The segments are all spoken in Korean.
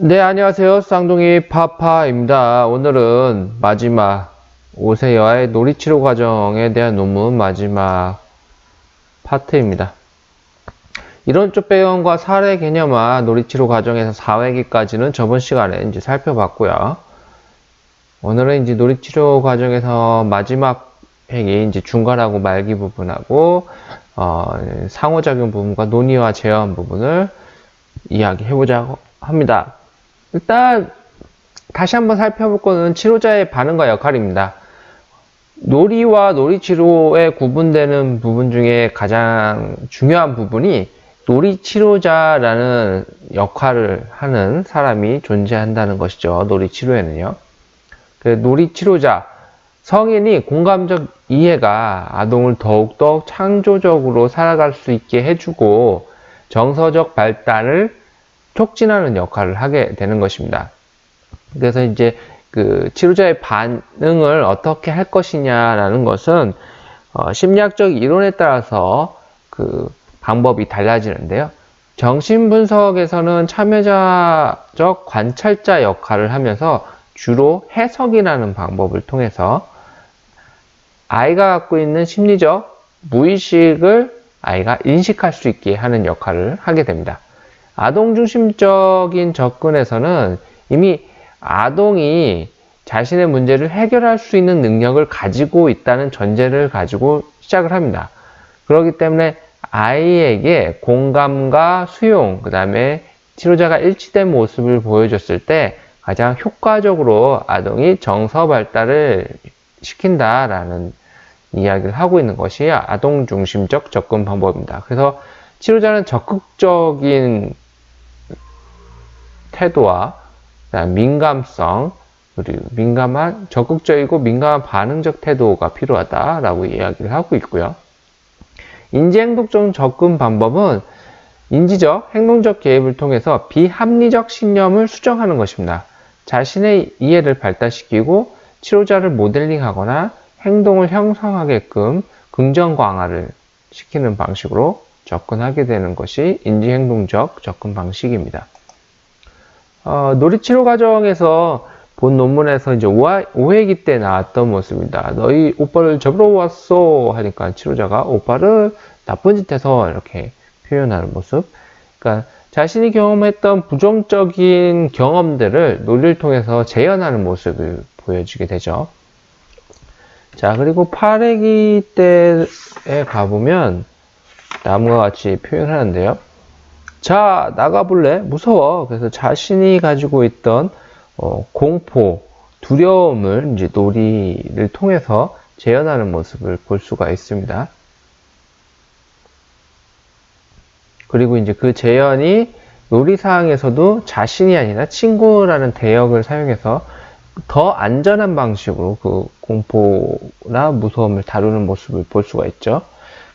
네, 안녕하세요. 쌍둥이 파파입니다. 오늘은 마지막 오세여의 놀이치료 과정에 대한 논문 마지막 파트입니다. 이론적 배경과 사례 개념화 놀이치료 과정에서 4회기까지는 저번 시간에 이제 살펴봤고요. 오늘은 이제 놀이치료 과정에서 마지막 회기, 이제 중간하고 말기 부분하고, 상호작용 부분과 논의와 제어한 부분을 이야기해보자고 합니다. 일단 다시 한번 살펴볼 거는 치료자의 반응과 역할입니다. 놀이와 놀이치료에 구분되는 부분 중에 가장 중요한 부분이 놀이치료자라는 역할을 하는 사람이 존재한다는 것이죠. 놀이치료에는요. 그 놀이치료자, 성인이 공감적 이해가 아동을 더욱더 창조적으로 살아갈 수 있게 해주고 정서적 발달을 촉진하는 역할을 하게 되는 것입니다. 그래서 이제 그 치료자의 반응을 어떻게 할 것이냐라는 것은 심리학적 이론에 따라서 그 방법이 달라지는데요. 정신분석에서는 참여자적 관찰자 역할을 하면서 주로 해석이라는 방법을 통해서 아이가 갖고 있는 심리적 무의식을 아이가 인식할 수 있게 하는 역할을 하게 됩니다. 아동중심적인 접근에서는 이미 아동이 자신의 문제를 해결할 수 있는 능력을 가지고 있다는 전제를 가지고 시작을 합니다. 그렇기 때문에 아이에게 공감과 수용, 그 다음에 치료자가 일치된 모습을 보여줬을 때 가장 효과적으로 아동이 정서 발달을 시킨다라는 이야기를 하고 있는 것이 아동중심적 접근 방법입니다. 그래서 치료자는 적극적인 태도와 민감성, 그리고 적극적이고 민감한 반응적 태도가 필요하다라고 이야기를 하고 있고요. 인지행동적 접근 방법은 인지적, 행동적 개입을 통해서 비합리적 신념을 수정하는 것입니다. 자신의 이해를 발달시키고 치료자를 모델링하거나 행동을 형성하게끔 긍정 강화를 시키는 방식으로 접근하게 되는 것이 인지행동적 접근 방식입니다. 놀이치료 과정에서 본 논문에서 이제 5회기 때 나왔던 모습입니다. 너희 오빠를 잡으러 왔어 하니까 치료자가 오빠를 나쁜 짓 해서 이렇게 표현하는 모습. 그러니까 자신이 경험했던 부정적인 경험들을 논리를 통해서 재현하는 모습을 보여주게 되죠. 자, 그리고 8회기 때에 가보면 다음과 같이 표현하는데요. 자, 나가볼래? 무서워. 그래서 자신이 가지고 있던 공포, 두려움을 이제 놀이를 통해서 재현하는 모습을 볼 수가 있습니다. 그리고 이제 그 재현이 놀이사항에서도 자신이 아니라 친구라는 대역을 사용해서 더 안전한 방식으로 그 공포나 무서움을 다루는 모습을 볼 수가 있죠.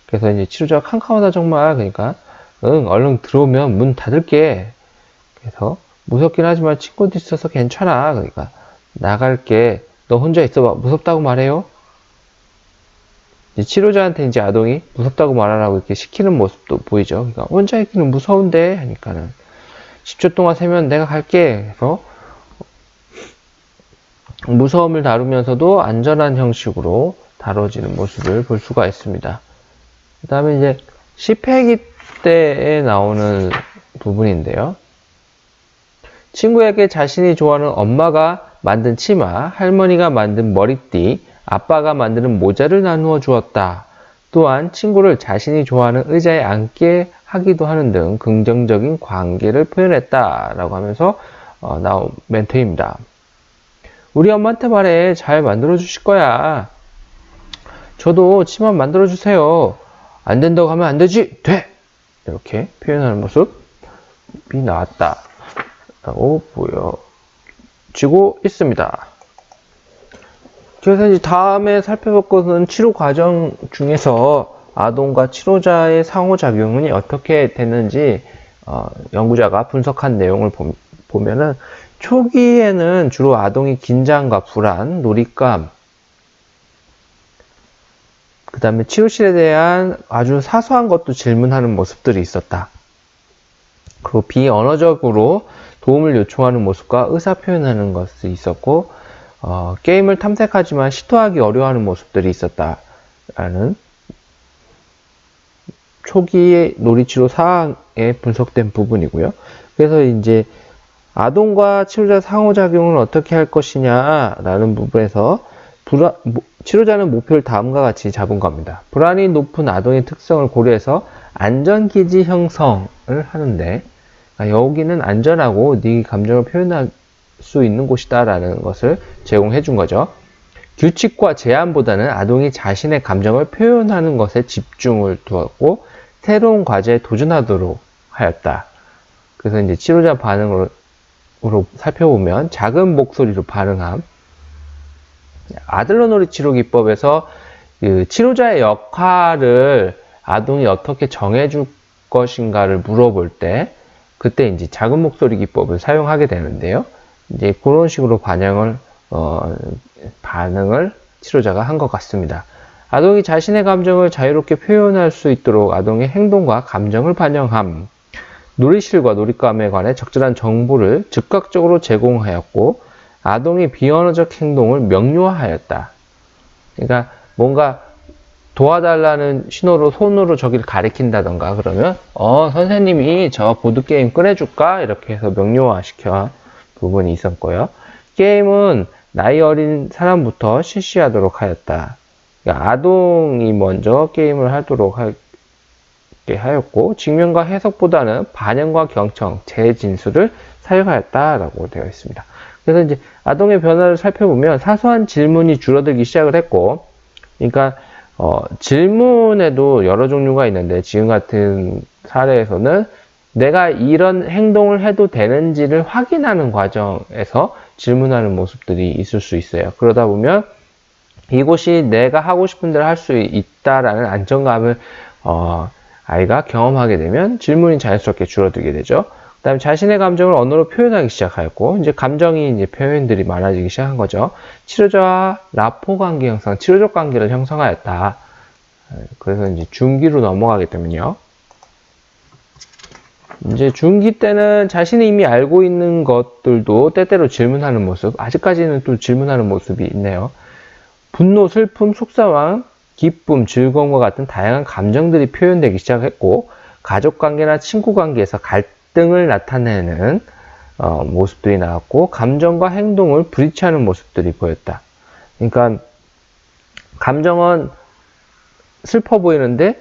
그래서 이제 치료자가 캄캄하다 정말, 그러니까 응, 얼른 들어오면 문 닫을게. 그래서 무섭긴 하지만 친구도 있어서 괜찮아. 그러니까 나갈게. 너 혼자 있어봐. 무섭다고 말해요. 이제 치료자한테 이제 아동이 무섭다고 말하라고 이렇게 시키는 모습도 보이죠. 그러니까 혼자 있기는 무서운데 하니까는 10초 동안 세면 내가 갈게. 그래서 무서움을 다루면서도 안전한 형식으로 다뤄지는 모습을 볼 수가 있습니다. 그 다음에 이제 10회기 때에 나오는 부분인데요. 친구에게 자신이 좋아하는 엄마가 만든 치마, 할머니가 만든 머리띠, 아빠가 만드는 모자를 나누어 주었다. 또한 친구를 자신이 좋아하는 의자에 앉게 하기도 하는 등 긍정적인 관계를 표현했다. 라고 하면서 나온 멘트입니다. 우리 엄마한테 말해. 잘 만들어 주실 거야. 저도 치마 만들어 주세요. 안 된다고 하면 안 되지. 돼. 이렇게 표현하는 모습이 나왔다 라고 보여지고 있습니다. 그래서 이제 다음에 살펴볼 것은 치료 과정 중에서 아동과 치료자의 상호작용이 어떻게 되는지 연구자가 분석한 내용을 보면은 초기에는 주로 아동이 긴장과 불안, 놀잇감, 그 다음에 치료실에 대한 아주 사소한 것도 질문하는 모습들이 있었다. 그리고 비언어적으로 도움을 요청하는 모습과 의사표현하는 것이 있었고, 게임을 탐색하지만 시도하기 어려워하는 모습들이 있었다라는 초기의 놀이치료 사항에 분석된 부분이고요. 그래서 이제 아동과 치료자 상호작용을 어떻게 할 것이냐라는 부분에서 치료자는 목표를 다음과 같이 잡은 겁니다. 불안이 높은 아동의 특성을 고려해서 안전기지 형성을 하는데, 여기는 안전하고 네 감정을 표현할 수 있는 곳이다 라는 것을 제공해 준 거죠. 규칙과 제한보다는 아동이 자신의 감정을 표현하는 것에 집중을 두었고 새로운 과제에 도전하도록 하였다. 그래서 이제 치료자 반응으로 살펴보면 작은 목소리로 반응함. 아들러 놀이 치료 기법에서 그 치료자의 역할을 아동이 어떻게 정해줄 것인가를 물어볼 때 그때 이제 작은 목소리 기법을 사용하게 되는데요. 이제 그런 식으로 반응을 치료자가 한 것 같습니다. 아동이 자신의 감정을 자유롭게 표현할 수 있도록 아동의 행동과 감정을 반영함. 놀이실과 놀잇감에 관해 적절한 정보를 즉각적으로 제공하였고 아동의 비언어적 행동을 명료화하였다. 그러니까 뭔가 도와달라는 신호로 손으로 저기를 가리킨다던가 그러면 선생님이 저 보드게임 꺼내줄까? 이렇게 해서 명료화시켜 부분이 있었고요. 게임은 나이 어린 사람부터 실시하도록 하였다. 그러니까 아동이 먼저 게임을 하도록 하게 하였고 직면과 해석보다는 반영과 경청, 재진술을 사용하였다라고 되어 있습니다. 그래서 이제 아동의 변화를 살펴보면 사소한 질문이 줄어들기 시작을 했고, 그러니까 질문에도 여러 종류가 있는데 지금 같은 사례에서는 내가 이런 행동을 해도 되는지를 확인하는 과정에서 질문하는 모습들이 있을 수 있어요. 그러다 보면 이곳이 내가 하고 싶은 대로 할 수 있다라는 안정감을 아이가 경험하게 되면 질문이 자연스럽게 줄어들게 되죠. 그 다음에 자신의 감정을 언어로 표현하기 시작하였고 이제 감정이 이제 표현들이 많아지기 시작한 거죠. 치료자와 라포 관계 형성, 치료적 관계를 형성하였다. 그래서 이제 중기로 넘어가게 되면요. 이제 중기 때는 자신이 이미 알고 있는 것들도 때때로 질문하는 모습, 아직까지는 또 질문하는 모습이 있네요. 분노, 슬픔, 속상함, 기쁨, 즐거움과 같은 다양한 감정들이 표현되기 시작했고 가족관계나 친구관계에서 갈등을 나타내는 모습들이 나왔고 감정과 행동을 불일치하는 모습들이 보였다. 그러니까 감정은 슬퍼 보이는데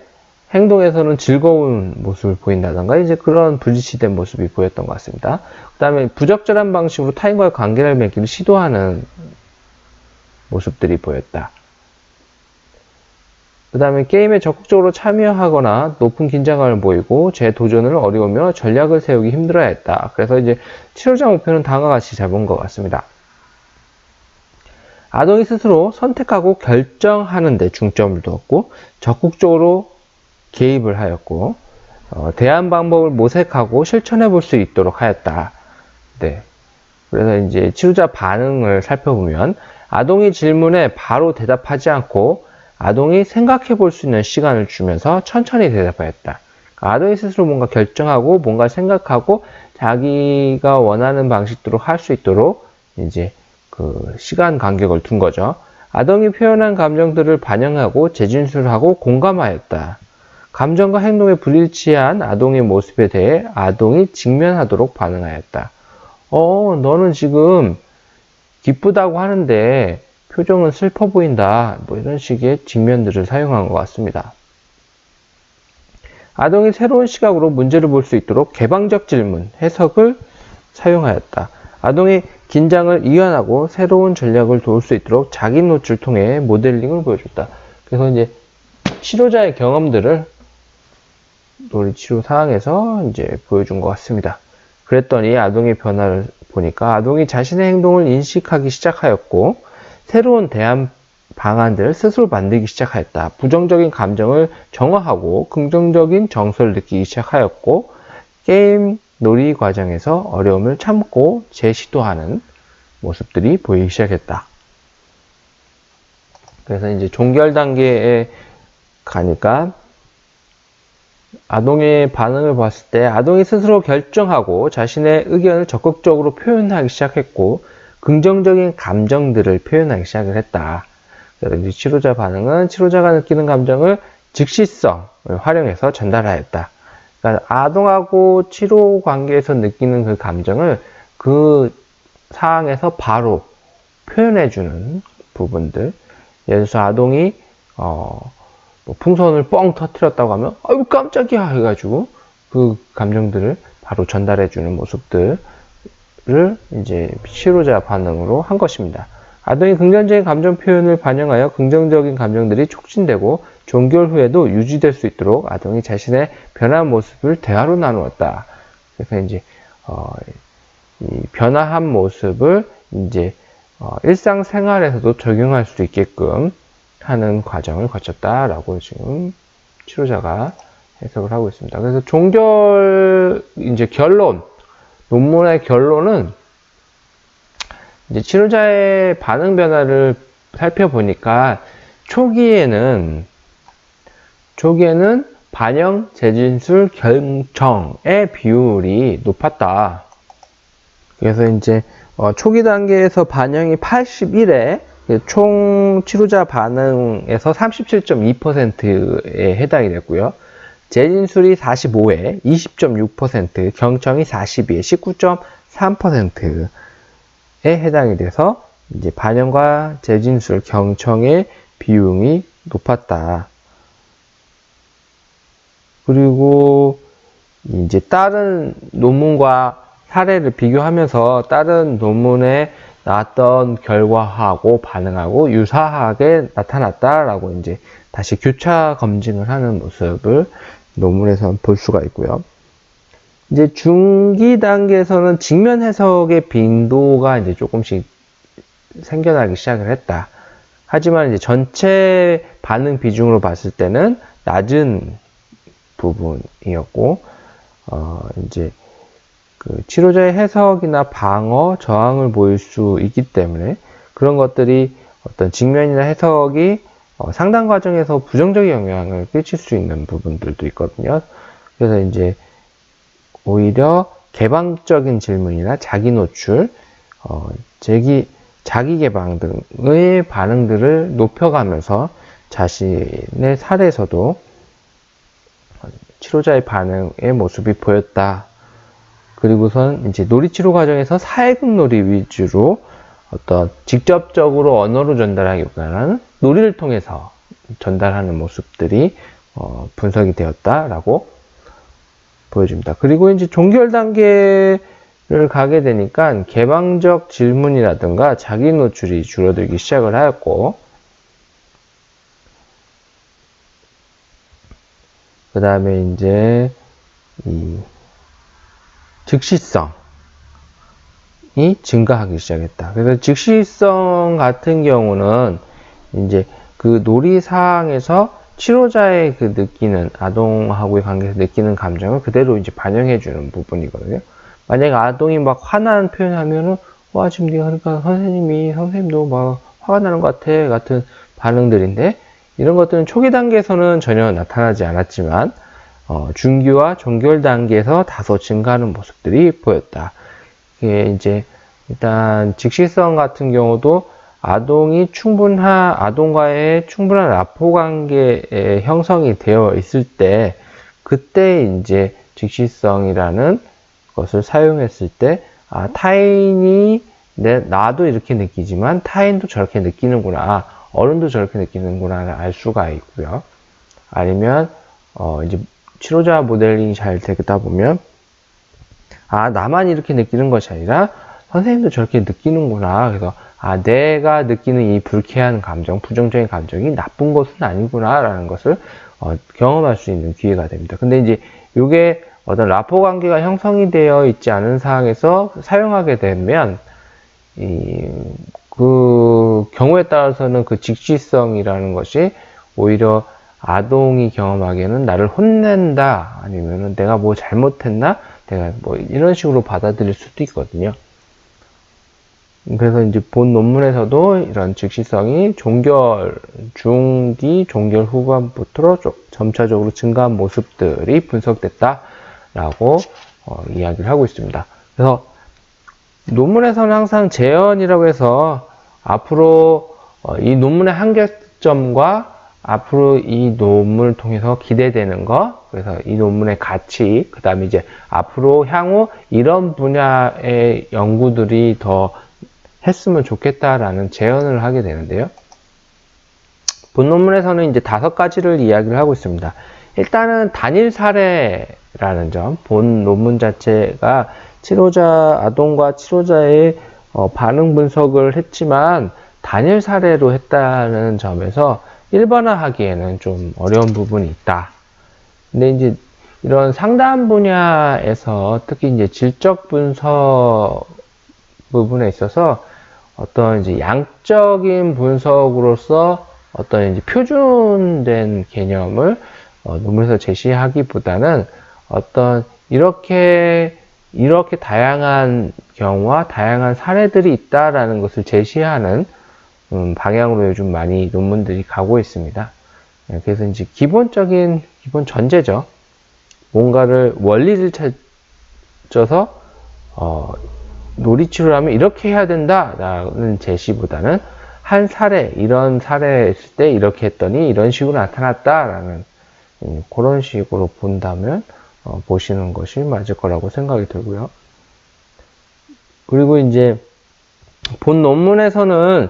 행동에서는 즐거운 모습을 보인다던가 이제 그런 불일치된 모습이 보였던 것 같습니다. 그 다음에 부적절한 방식으로 타인과의 관계를 맺기를 시도하는 모습들이 보였다. 그 다음에 게임에 적극적으로 참여하거나 높은 긴장감을 보이고 재도전을 어려우며 전략을 세우기 힘들어했다. 그래서 이제 치료자 목표는 다음과 같이 잡은 것 같습니다. 아동이 스스로 선택하고 결정하는 데 중점을 두었고 적극적으로 개입을 하였고 대안 방법을 모색하고 실천해 볼 수 있도록 하였다. 네. 그래서 이제 치료자 반응을 살펴보면 아동이 질문에 바로 대답하지 않고 아동이 생각해 볼 수 있는 시간을 주면서 천천히 대답하였다. 아동이 스스로 뭔가 결정하고 뭔가 생각하고 자기가 원하는 방식대로 할 수 있도록 이제 그 시간 간격을 둔 거죠. 아동이 표현한 감정들을 반영하고 재진술하고 공감하였다. 감정과 행동에 불일치한 아동의 모습에 대해 아동이 직면하도록 반응하였다. 너는 지금 기쁘다고 하는데 표정은 슬퍼 보인다. 뭐 이런 식의 직면들을 사용한 것 같습니다. 아동이 새로운 시각으로 문제를 볼 수 있도록 개방적 질문, 해석을 사용하였다. 아동이 긴장을 이완하고 새로운 전략을 도울 수 있도록 자기 노출을 통해 모델링을 보여줬다. 그래서 이제 치료자의 경험들을 놀이치료 상황에서 이제 보여준 것 같습니다. 그랬더니 아동의 변화를 보니까 아동이 자신의 행동을 인식하기 시작하였고 새로운 대안 방안들을 스스로 만들기 시작하였다. 부정적인 감정을 정화하고 긍정적인 정서를 느끼기 시작하였고 게임 놀이 과정에서 어려움을 참고 재시도하는 모습들이 보이기 시작했다. 그래서 이제 종결 단계에 가니까 아동의 반응을 봤을 때 아동이 스스로 결정하고 자신의 의견을 적극적으로 표현하기 시작했고 긍정적인 감정들을 표현하기 시작을 했다. 그래서 치료자 반응은 치료자가 느끼는 감정을 즉시성을 활용해서 전달하였다. 그러니까 아동하고 치료 관계에서 느끼는 그 감정을 그 상황에서 바로 표현해주는 부분들. 예를 들어서 아동이 뭐 풍선을 뻥 터뜨렸다고 하면 아유 깜짝이야 해가지고 그 감정들을 바로 전달해주는 모습들을 이제 치료자 반응으로 한 것입니다. 아동이 긍정적인 감정 표현을 반영하여 긍정적인 감정들이 촉진되고 종결 후에도 유지될 수 있도록 아동이 자신의 변화한 모습을 대화로 나누었다. 그래서 이제 이 변화한 모습을 이제 일상생활에서도 적용할 수 있게끔 하는 과정을 거쳤다라고 지금 치료자가 해석을 하고 있습니다. 그래서 이제 논문의 결론은 이제 치료자의 반응 변화를 살펴보니까 초기에는 반영, 재진술, 경청의 비율이 높았다. 그래서 이제 초기 단계에서 반영이 81에 총 치료자 반응에서 37.2%에 해당이 됐고요. 재진술이 45에 20.6%, 경청이 42에 19.3%에 해당이 돼서 이제 반영과 재진술, 경청의 비용이 높았다. 그리고 이제 다른 논문과 사례를 비교하면서 다른 논문에 나왔던 결과하고 반응하고 유사하게 나타났다라고 이제 다시 교차 검증을 하는 모습을 논문에서 볼 수가 있고요. 이제 중기 단계에서는 직면 해석의 빈도가 이제 조금씩 생겨나기 시작을 했다. 하지만 이제 전체 반응 비중으로 봤을 때는 낮은 부분이었고, 이제 그 치료자의 해석이나 방어, 저항을 보일 수 있기 때문에 그런 것들이 어떤 직면이나 해석이 상담 과정에서 부정적인 영향을 끼칠 수 있는 부분들도 있거든요. 그래서 이제 오히려 개방적인 질문이나 자기 노출, 자기 개방 등의 반응들을 높여가면서 자신의 사례에서도 치료자의 반응의 모습이 보였다. 그리고선 이제 놀이치료 과정에서 사회극 놀이 위주로 어떤 직접적으로 언어로 전달하기보다는 놀이를 통해서 전달하는 모습들이 분석이 되었다라고 보여줍니다. 그리고 이제 종결 단계를 가게 되니까 개방적 질문이라든가 자기 노출이 줄어들기 시작을 하였고, 그 다음에 이제 이 즉시성이 증가하기 시작했다. 그래서 즉시성 같은 경우는 이제 그 놀이 상황에서 치료자의 그 느끼는 아동하고의 관계에서 느끼는 감정을 그대로 이제 반영해주는 부분이거든요. 만약에 아동이 막 화난 표현하면은 와 지금 네가 그러니까 선생님도 막 화가 나는 것 같아 같은 반응들인데, 이런 것들은 초기 단계에서는 전혀 나타나지 않았지만 중기와 종결 단계에서 다소 증가하는 모습들이 보였다. 이게 이제 일단 직시성 같은 경우도 아동과의 충분한 라포 관계의 형성이 되어 있을 때, 그때 이제 직시성이라는 것을 사용했을 때, 나도 이렇게 느끼지만 타인도 저렇게 느끼는구나, 어른도 저렇게 느끼는구나를 알 수가 있고요. 아니면, 이제 치료자 모델링이 잘 되다 보면, 나만 이렇게 느끼는 것이 아니라 선생님도 저렇게 느끼는구나. 그래서 내가 느끼는 이 불쾌한 감정, 부정적인 감정이 나쁜 것은 아니구나 라는 것을 경험할 수 있는 기회가 됩니다. 근데 이제 이게 어떤 라포 관계가 형성이 되어 있지 않은 상황에서 사용하게 되면 그 경우에 따라서는 그 직시성이라는 것이 오히려 아동이 경험하기에는 나를 혼낸다, 아니면은 내가 뭐 잘못했나, 내가 뭐 이런 식으로 받아들일 수도 있거든요. 그래서 이제 본 논문에서도 이런 즉시성이 종결 중기, 종결 후반부터로 점차적으로 증가한 모습들이 분석됐다라고 이야기를 하고 있습니다. 그래서 논문에서는 항상 재현이라고 해서 앞으로 이 논문의 한계점과 앞으로 이 논문을 통해서 기대되는 거, 그래서 이 논문의 가치, 그 다음에 이제 앞으로 향후 이런 분야의 연구들이 더 했으면 좋겠다라는 제언을 하게 되는데요. 본 논문에서는 이제 5가지를 이야기를 하고 있습니다. 일단은 단일 사례라는 점, 본 논문 자체가 치료자, 아동과 치료자의 반응 분석을 했지만 단일 사례로 했다는 점에서 일반화하기에는 좀 어려운 부분이 있다. 근데 이제 이런 상담 분야에서 특히 이제 질적 분석 부분에 있어서 어떤 이제 양적인 분석으로서 어떤 이제 표준된 개념을 논문에서 제시하기보다는 어떤 이렇게 다양한 경우와 다양한 사례들이 있다라는 것을 제시하는 방향으로 요즘 많이 논문들이 가고 있습니다. 그래서 이제 기본 전제죠. 뭔가를 원리를 찾아서 놀이치료를 하면 이렇게 해야 된다라는 제시보다는 한 사례, 이런 사례였을 때 이렇게 했더니 이런 식으로 나타났다라는 그런 식으로 본다면 보시는 것이 맞을 거라고 생각이 들고요. 그리고 이제 본 논문에서는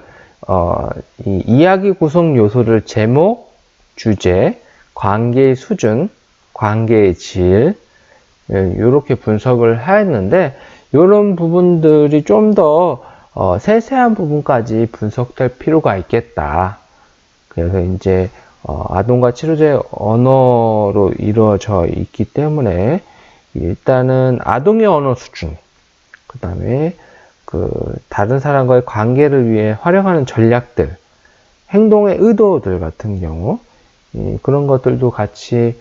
이 이야기 구성 요소를 제목, 주제, 관계의 수준, 관계의 질 이렇게 분석을 하였는데 이런 부분들이 좀 더 세세한 부분까지 분석될 필요가 있겠다. 그래서 이제 아동과 치료자의 언어로 이루어져 있기 때문에 일단은 아동의 언어 수준, 그 다음에 다른 사람과의 관계를 위해 활용하는 전략들, 행동의 의도들 같은 경우 그런 것들도 같이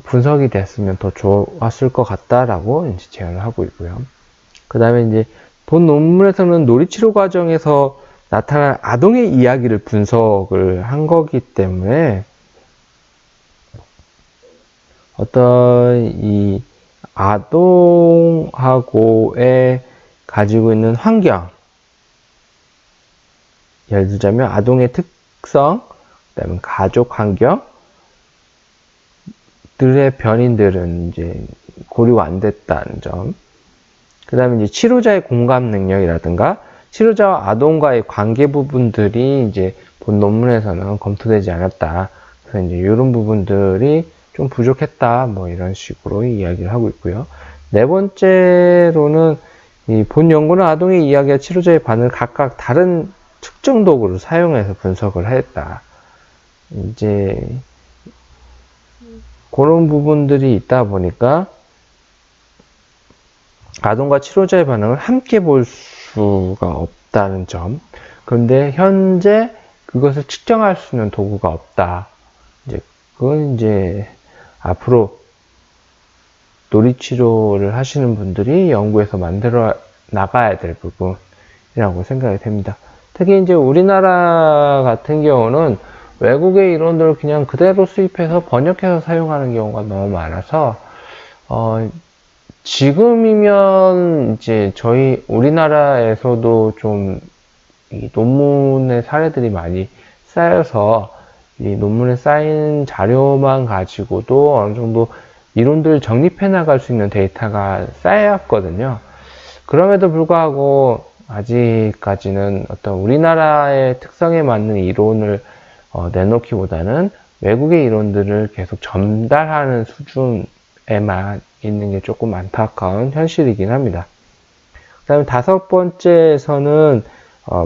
분석이 됐으면 더 좋았을 것 같다라고 이제 제안을 하고 있고요. 그 다음에 이제 본 논문에서는 놀이치료 과정에서 나타난 아동의 이야기를 분석을 한 거기 때문에 어떤 이 아동하고의 가지고 있는 환경, 예를 들자면 아동의 특성, 그다음에 가족 환경, 들의 변인들은 이제 고려가 안 됐다는 점. 그 다음에 이제 치료자의 공감 능력이라든가 치료자와 아동과의 관계 부분들이 이제 본 논문에서는 검토되지 않았다. 그래서 이제 이런 부분들이 좀 부족했다. 뭐 이런 식으로 이야기를 하고 있고요. 네 번째로는 이 본 연구는 아동의 이야기와 치료자의 반응을 각각 다른 특정 도구를 사용해서 분석을 했다. 이제 그런 부분들이 있다 보니까 아동과 치료자의 반응을 함께 볼 수가 없다는 점. 그런데 현재 그것을 측정할 수 있는 도구가 없다. 그건 이제 앞으로 놀이치료를 하시는 분들이 연구에서 만들어 나가야 될 부분이라고 생각이 됩니다. 특히 이제 우리나라 같은 경우는 외국의 이론들을 그냥 그대로 수입해서 번역해서 사용하는 경우가 너무 많아서 지금이면 이제 저희 우리나라에서도 좀 이 논문의 사례들이 많이 쌓여서 이 논문에 쌓인 자료만 가지고도 어느 정도 이론들을 정립해 나갈 수 있는 데이터가 쌓였거든요. 그럼에도 불구하고 아직까지는 어떤 우리나라의 특성에 맞는 이론을 내놓기보다는 외국의 이론들을 계속 전달하는 수준에만 있는 게 조금 안타까운 현실이긴 합니다. 그 다음에 5번째에서는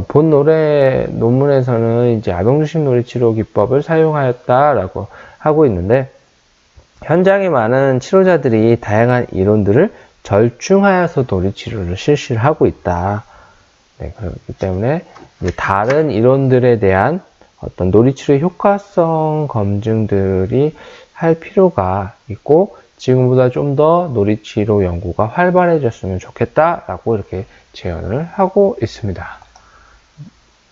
본 논문에서는 이제 아동중심 놀이치료 기법을 사용하였다라고 하고 있는데 현장에 많은 치료자들이 다양한 이론들을 절충하여서 놀이치료를 실시를 하고 있다. 네, 그렇기 때문에 이제 다른 이론들에 대한 어떤 놀이치료의 효과성 검증들이 할 필요가 있고 지금보다 좀 더 놀이치료 연구가 활발해졌으면 좋겠다라고 이렇게 제언을 하고 있습니다.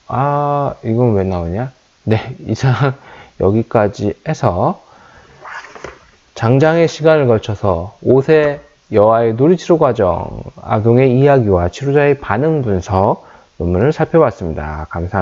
아, 이건 왜 나오냐? 네, 이상 여기까지 해서 장장의 시간을 거쳐서 5세 여아의 놀이치료 과정, 아동의 이야기와 치료자의 반응 분석 논문을 살펴봤습니다. 감사합니다.